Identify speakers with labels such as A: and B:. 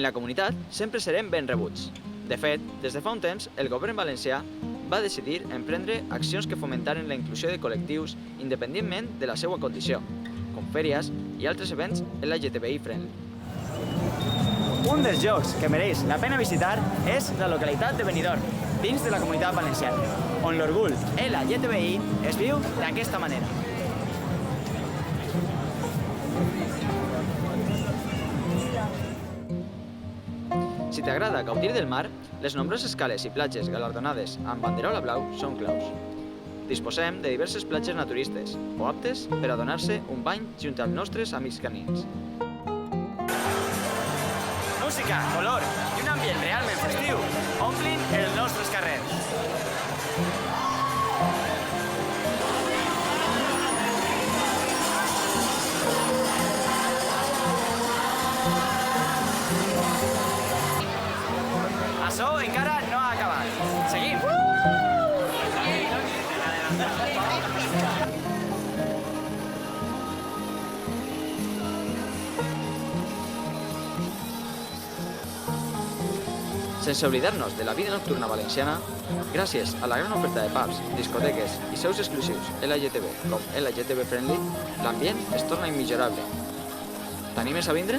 A: la comunitat sempre serem ben rebuts. De fet, des de fa un temps, el govern valencià va decidir emprendre accions que fomentaren la inclusió de col·lectius independentment de la seva condició, com fèries i altres events LGTBI friendly.
B: Un dels llocs que mereix la pena visitar és la localitat de Benidorm, dins de la Comunitat Valenciana, on l'orgull LGTBI es viu d'aquesta manera.
A: Si t'agrada gaudir del mar, les nombroses cales i platges galardonades amb banderola blau són claus. Disposem de diverses platges naturistes o aptes per a donar-se un bany junt als nostres amics canins.
B: Música, color i un ambient realment festiu omplin els nostres carrers. Açò encara no ha acabat. Seguim!
A: Sense oblidar-nos de la vida nocturna valenciana, gràcies a la gran oferta de pubs, discoteques i seus exclusius LGTB com LGTB Friendly, l'ambient es torna immillorable. T'animes a vindre?